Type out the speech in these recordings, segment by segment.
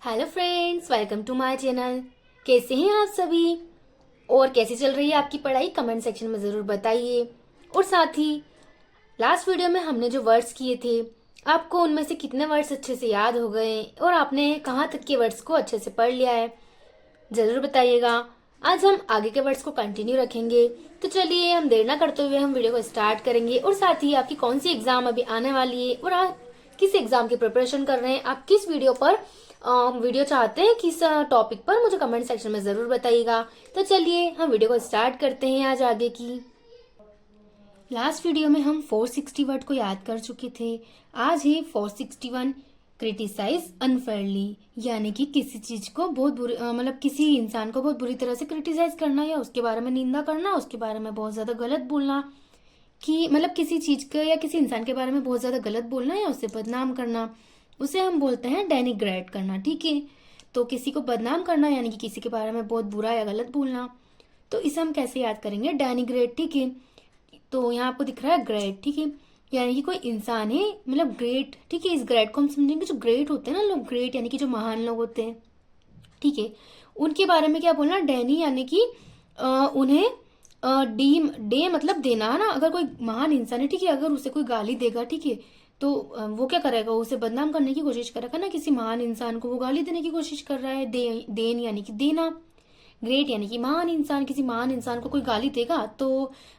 Hello friends, welcome to my channel. कैसे हैं आप सभी और कैसी चल रही है आपकी पढ़ाई? कमेंट सेक्शन में ज़रूर बताइए। और साथ ही लास्ट वीडियो में हमने जो वर्ड्स किए थे, आपको उनमें से कितने वर्ड्स अच्छे से याद हो गए और आपने कहाँ तक के वर्ड्स को अच्छे से पढ़ लिया है, ज़रूर बताइएगा। आज हम आगे के वर्ड्स को कंटिन्यू रखेंगे, तो चलिए हम देर ना करते हुए हम वीडियो को स्टार्ट करेंगे। और साथ ही आपकी कौन सी एग्जाम अभी आने वाली है और आप किस एग्जाम की प्रिपरेशन कर रहे हैं, आप किस वीडियो पर वीडियो चाहते हैं, किस टॉपिक पर, मुझे कमेंट सेक्शन में ज़रूर बताइएगा। तो चलिए हम वीडियो को स्टार्ट करते हैं आज आगे की। लास्ट वीडियो में हम 460 वर्ड को याद कर चुके थे। आज है 461 क्रिटिसाइज अनफेयरली, यानी कि किसी चीज को बहुत बुरी मतलब किसी इंसान को बहुत बुरी तरह से क्रिटिसाइज करना या उसके बारे में निंदा करना, उसके बारे में बहुत ज्यादा गलत बोलना, कि मतलब किसी चीज का या किसी इंसान के बारे में बहुत ज्यादा गलत बोलना या उससे बदनाम करना, उसे हम बोलते हैं डेनिग्रेट करना। ठीक है, तो किसी को बदनाम करना यानी कि किसी के बारे में बहुत बुरा या गलत बोलना, तो इसे हम कैसे याद करेंगे? डेनिग्रेट। ठीक है, तो यहाँ आपको दिख रहा है ग्रेट। ठीक है, यानी कि कोई इंसान है, मतलब ग्रेट। ठीक है, इस ग्रेट को हम समझेंगे, जो ग्रेट होते हैं ना लोग, ग्रेट यानी कि जो महान लोग होते हैं। ठीक है, उनके बारे में क्या बोलना? डैनी, यानी कि उन्हें डी डे मतलब देना है ना। अगर कोई महान इंसान है, ठीक है, अगर उसे कोई गाली देगा, ठीक है, तो वो क्या करेगा? उसे बदनाम करने की कोशिश करेगा ना। किसी महान इंसान को वो गाली देने की कोशिश कर रहा है। देन यानी कि देना। ग्रेट यानी कि महान इंसान। किसी महान इंसान को कोई गाली देगा तो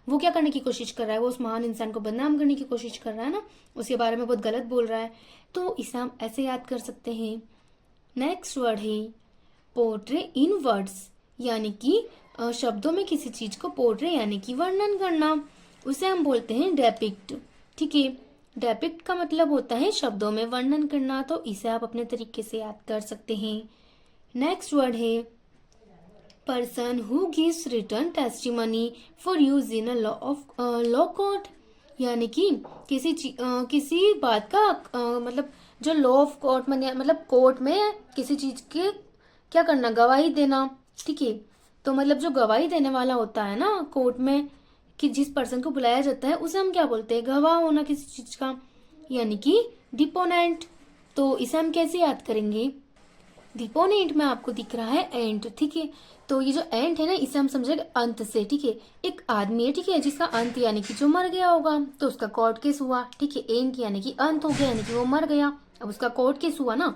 वो क्या करने की कोशिश कर रहा है? वो उस महान इंसान को बदनाम करने की कोशिश कर रहा है ना, उसके बारे में बहुत गलत बोल रहा है। तो इसे हम ऐसे याद कर सकते हैं। नेक्स्ट वर्ड है पोर्ट्रे इन वर्ड्स, यानी कि शब्दों में किसी चीज को पोर्ट्रे यानी कि वर्णन करना, उसे हम बोलते हैं डेपिक्ट। ठीक है, डेपिक्ट का मतलब होता है शब्दों में वर्णन करना, तो इसे आप अपने तरीके से याद कर सकते हैं। नेक्स्ट वर्ड है person who gives written testimony for use in a law court, यानी कि किसी बात का मतलब जो लॉ ऑफ कोर्ट में, मतलब कोर्ट में किसी चीज के क्या करना? गवाही देना। ठीक है, तो मतलब जो गवाही देने वाला होता है ना कोर्ट में, कि जिस पर्सन को बुलाया जाता है उसे हम क्या बोलते हैं? गवाह होना किसी चीज का, यानी कि डिपोनेंट। तो इसे हम कैसे याद करेंगे? डिपोनेंट में आपको दिख रहा है एंट। ठीक है, तो ये जो एंट है ना, इसे हम समझेंगे अंत से। ठीक है, एक आदमी है, ठीक है, जिसका अंत यानी कि जो मर गया होगा, तो उसका कोर्ट केस हुआ। ठीक है, एंट यानी कि अंत हो गया, यानी कि वो मर गया, अब उसका कोर्ट केस हुआ ना,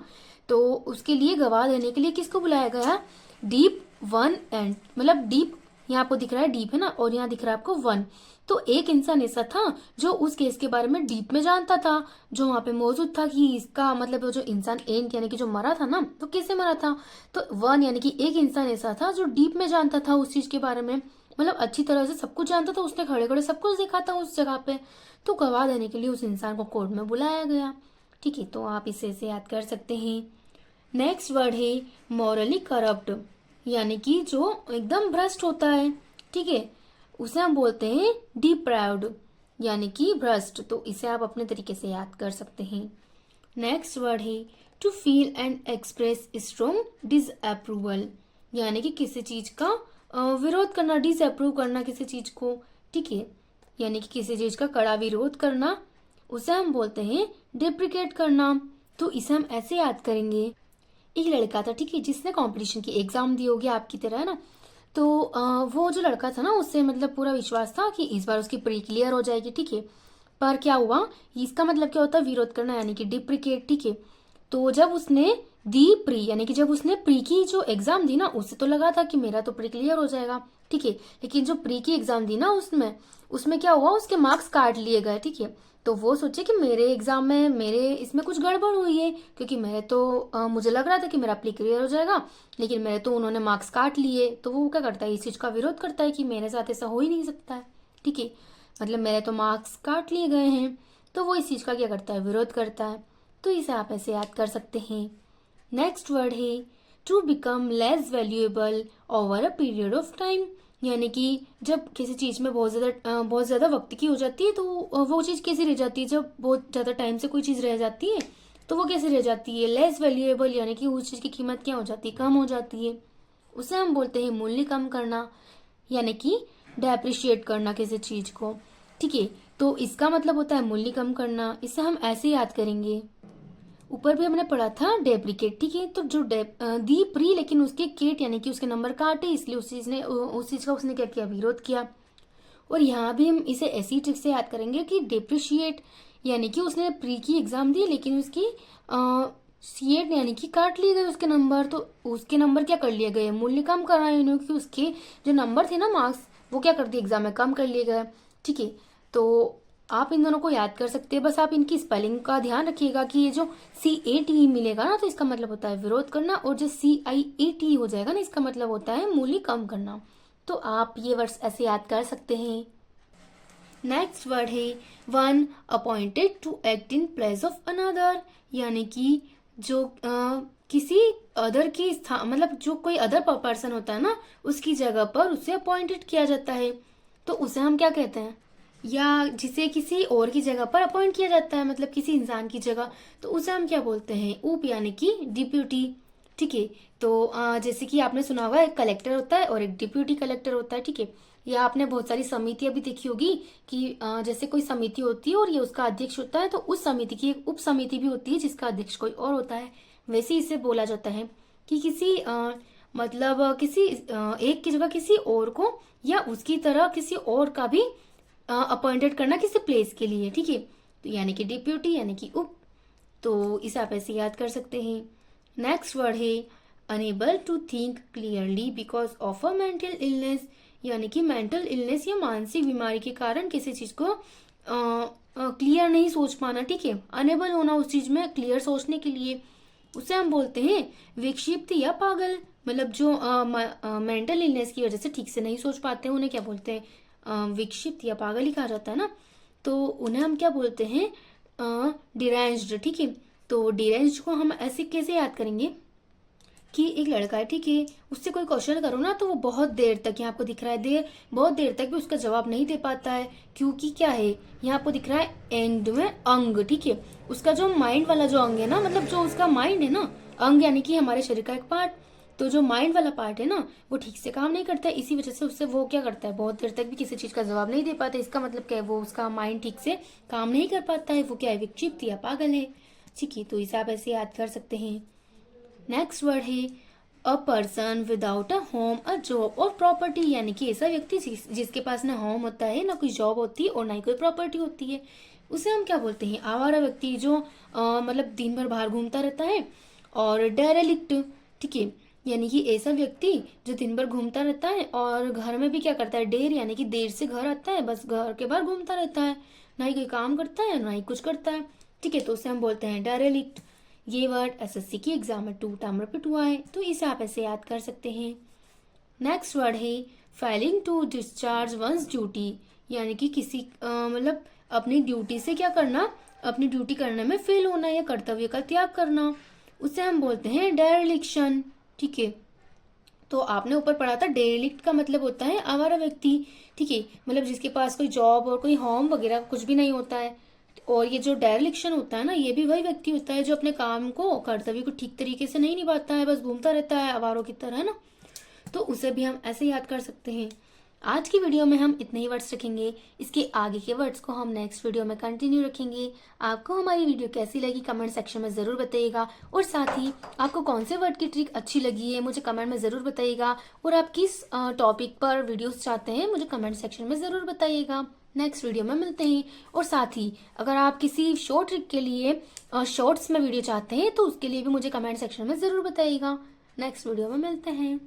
तो उसके लिए गवाह देने के लिए किसको बुलाया गया? डीप वन एंड, मतलब डीप, यहाँ आपको दिख रहा है डीप है ना, और यहाँ दिख रहा है आपको वन। तो एक इंसान ऐसा था जो उस केस के बारे में डीप में जानता था, जो वहां पे मौजूद था, कि इसका मतलब वो जो इंसान एंट यानी कि जो मरा था ना, तो कैसे मरा था? तो वन यानी कि एक इंसान ऐसा था जो डीप में जानता था उस चीज के बारे में, मतलब अच्छी तरह से सब कुछ जानता था, उसने खड़े खड़े सब कुछ देखा था उस जगह पे। तो गवाह देने के लिए उस इंसान को कोर्ट में बुलाया गया। ठीक है, तो आप इसे ऐसे याद कर सकते हैं। नेक्स्ट वर्ड है मॉरली करप्ट, यानी कि जो एकदम भ्रष्ट होता है। ठीक है, उसे हम बोलते हैं डिप्राइव्ड, यानी कि भ्रष्ट। तो इसे आप अपने तरीके से याद कर सकते हैं। नेक्स्ट वर्ड है to feel and express strong disapproval, यानी कि किसी चीज का विरोध करना, डिसअप्रूव करना किसी चीज को। ठीक है, यानी कि किसी चीज का कड़ा विरोध करना, उसे हम बोलते हैं डिप्रिकेट करना। तो इसे हम ऐसे याद करेंगे। एक लड़का था, ठीक है, जिसने कंपटीशन की एग्जाम दी होगी आपकी तरह, है ना। तो वो जो लड़का था ना, उससे मतलब पूरा विश्वास था कि इस बार उसकी प्री क्लियर हो जाएगी। ठीक है, पर क्या हुआ? इसका मतलब क्या होता है? विरोध करना, यानी कि डिप्रिकेट। ठीक है, तो जब उसने दी प्री, यानी कि जब उसने प्री की जो एग्जाम दी ना, उससे तो लगा था कि मेरा तो प्री क्लियर हो जाएगा। ठीक है, लेकिन जो प्री की एग्जाम दी ना, उसमें उसमें क्या हुआ? उसके मार्क्स काट लिए गए। ठीक है, तो वो सोचे कि मेरे एग्जाम में, मेरे इसमें कुछ गड़बड़ हुई है, क्योंकि मैं तो मुझे लग रहा था कि मेरा प्री क्लियर हो जाएगा, लेकिन मेरे तो उन्होंने मार्क्स काट लिए। तो वो क्या करता है? इस चीज का विरोध करता है कि मेरे साथ ऐसा हो ही नहीं सकता है। ठीक है, मतलब मेरे तो मार्क्स काट लिए गए हैं, तो वो इस चीज का क्या करता है? विरोध करता है। तो इसे आप ऐसे याद कर सकते हैं। नेक्स्ट वर्ड है to become less valuable over a period of time, यानी कि जब किसी चीज में बहुत ज्यादा वक्त की हो जाती है, तो वो चीज कैसी रह जाती है? जब बहुत ज्यादा टाइम से कोई चीज रह जाती है, तो वो कैसे रह जाती है? लेस वैल्यूएबल, यानी कि उस चीज की कीमत क्या हो जाती है? कम हो जाती है। उसे हम बोलते हैं मूल्य कम करना, यानी कि डेप्रिशिएट करना किसी चीज को। ठीक है, तो इसका मतलब होता है मूल्य कम करना। इसे हम ऐसे याद करेंगे। ऊपर भी हमने पढ़ा था डेप्रिकेट, ठीक है। तो जो दी प्री, लेकिन उसके केट यानी कि उसके नंबर काटे, इसलिए उस चीज का उसने क्या किया, विरोध किया। और यहाँ भी हम इसे ऐसी ट्रिक से याद करेंगे कि डेप्रिशिएट यानी कि उसने प्री की एग्जाम दी, लेकिन उसकी सीएट यानी कि काट लिए गए उसके नंबर। तो उसके नंबर क्या कर लिए गए, मूल्य कम कराए इन्होंने, क्योंकि उसके जो नंबर थे ना, मार्क्स, वो क्या कर दिए, एग्जाम में कम कर लिए गए, ठीक है। तो आप इन दोनों को याद कर सकते हैं, बस आप इनकी स्पेलिंग का ध्यान रखिएगा कि ये जो CAT मिलेगा ना, तो इसका मतलब होता है विरोध करना, और जो CIAT हो जाएगा ना, इसका मतलब होता है मूल्य कम करना। तो आप ये वर्ड्स ऐसे याद कर सकते हैं। नेक्स्ट वर्ड है one appointed to act in place of another, यानी कि जो किसी अदर की मतलब जो कोई अदर पर्सन होता है ना, उसकी जगह पर उसे अपॉइंटेड किया जाता है, तो उसे हम क्या कहते हैं, या जिसे किसी और की जगह पर अपॉइंट किया जाता है, मतलब किसी इंसान की जगह, तो उसे हम क्या बोलते हैं, ऊप यानी कि डिप्यूटी, ठीक है। तो जैसे कि आपने सुना होगा, एक कलेक्टर होता है और एक डिप्यूटी कलेक्टर होता है, ठीक है। या आपने बहुत सारी समितियां भी देखी होगी कि जैसे कोई समिति होती है और ये उसका अध्यक्ष होता है, तो उस समिति की एक उप समिति भी होती है जिसका अध्यक्ष कोई और होता है। वैसे इसे बोला जाता है कि किसी मतलब किसी एक की जगह किसी और को, या उसकी तरह किसी और का भी अपॉइंटेड करना किसी प्लेस के लिए, ठीक है। तो यानी कि डिप्यूटी यानी कि उप, तो इसे आप ऐसे याद कर सकते हैं। नेक्स्ट वर्ड है unable to think clearly because of a mental illness, यानी कि मेंटल इलनेस या मानसिक बीमारी के कारण किसी चीज को क्लियर नहीं सोच पाना, ठीक है। अनेबल होना उस चीज में क्लियर सोचने के लिए, उसे हम बोलते हैं विक्षिप्त या पागल। मतलब जो मेंटल इलनेस की वजह से ठीक से नहीं सोच पाते हैं, उन्हें क्या बोलते हैं, विक्षिप्त या पागल ही कहा जाता है ना। तो उन्हें हम क्या बोलते हैं, डिरेंज्ड, ठीक है। तो डिरेंज्ड को हम ऐसे कैसे याद करेंगे कि एक लड़का है, ठीक है, उससे कोई क्वेश्चन करो ना, तो वो बहुत देर तक, यहाँ आपको दिख रहा है बहुत देर तक भी उसका जवाब नहीं दे पाता है, क्योंकि क्या है, यहाँ आपको दिख रहा है एंड में अंग, ठीक है। उसका जो माइंड वाला जो अंग है ना, मतलब जो उसका माइंड है ना, अंग यानी कि हमारे शरीर का एक पार्ट, तो जो माइंड वाला पार्ट है ना, वो ठीक से काम नहीं करता है, इसी वजह से उससे वो क्या करता है, बहुत देर तक भी किसी चीज का जवाब नहीं दे पाता। इसका मतलब क्या है, वो उसका माइंड ठीक से काम नहीं कर पाता है, वो क्या है, विक्षिप्त या पागल है, ठीक है। तो इसे आप ऐसे याद कर सकते हैं। नेक्स्ट वर्ड है a person without a home a job और प्रॉपर्टी, यानी कि ऐसा व्यक्ति जिसके पास ना होम होता है, ना कोई जॉब होती है और ना ही कोई प्रॉपर्टी होती है, उसे हम क्या बोलते हैं, आवारा व्यक्ति, जो मतलब दिन भर बाहर घूमता रहता है। और डेरेलिक्ट, ठीक है, यानी कि ऐसा व्यक्ति जो दिन भर घूमता रहता है और घर में भी क्या करता है, देर यानी कि देर से घर आता है, बस घर के बाहर घूमता रहता है, ना ही कोई काम करता है ना ही कुछ करता है, ठीक है। तो उसे हम बोलते हैं डेरेलिक्ट। ये वर्ड SSC की एग्जाम में 2 टाइम रिपीट हुआ है, तो इसे आप ऐसे याद कर सकते हैं। नेक्स्ट वर्ड है failing to discharge one's duty, यानी कि किसी मतलब अपनी ड्यूटी से क्या करना, अपनी ड्यूटी करने में फेल होना या कर्तव्य का त्याग करना, उसे हम बोलते हैं डेरेलिक्शन, ठीक है। तो आपने ऊपर पढ़ा था डेरेलिक्ट का मतलब होता है आवारा व्यक्ति, ठीक है, मतलब जिसके पास कोई जॉब और कोई होम वगैरह कुछ भी नहीं होता है। और ये जो डेरेलिक्शन होता है ना, ये भी वही व्यक्ति होता है जो अपने काम को, कर्तव्य को ठीक तरीके से नहीं निभाता है, बस घूमता रहता है आवारों की तरह, है ना। तो उसे भी हम ऐसे याद कर सकते हैं। आज की वीडियो में हम इतने ही वर्ड्स रखेंगे, इसके आगे के वर्ड्स को हम नेक्स्ट वीडियो में कंटिन्यू रखेंगे। आपको हमारी वीडियो कैसी लगी कमेंट सेक्शन में ज़रूर बताइएगा, और साथ ही आपको कौन से वर्ड की ट्रिक अच्छी लगी है मुझे कमेंट में ज़रूर बताइएगा, और आप किस टॉपिक पर वीडियोस चाहते हैं मुझे कमेंट सेक्शन में ज़रूर बताइएगा। नेक्स्ट वीडियो में मिलते हैं। और साथ ही अगर आप किसी शॉर्ट ट्रिक के लिए शॉर्ट्स में वीडियो चाहते हैं, तो उसके लिए भी मुझे कमेंट सेक्शन में ज़रूर बताइएगा। नेक्स्ट वीडियो में मिलते हैं।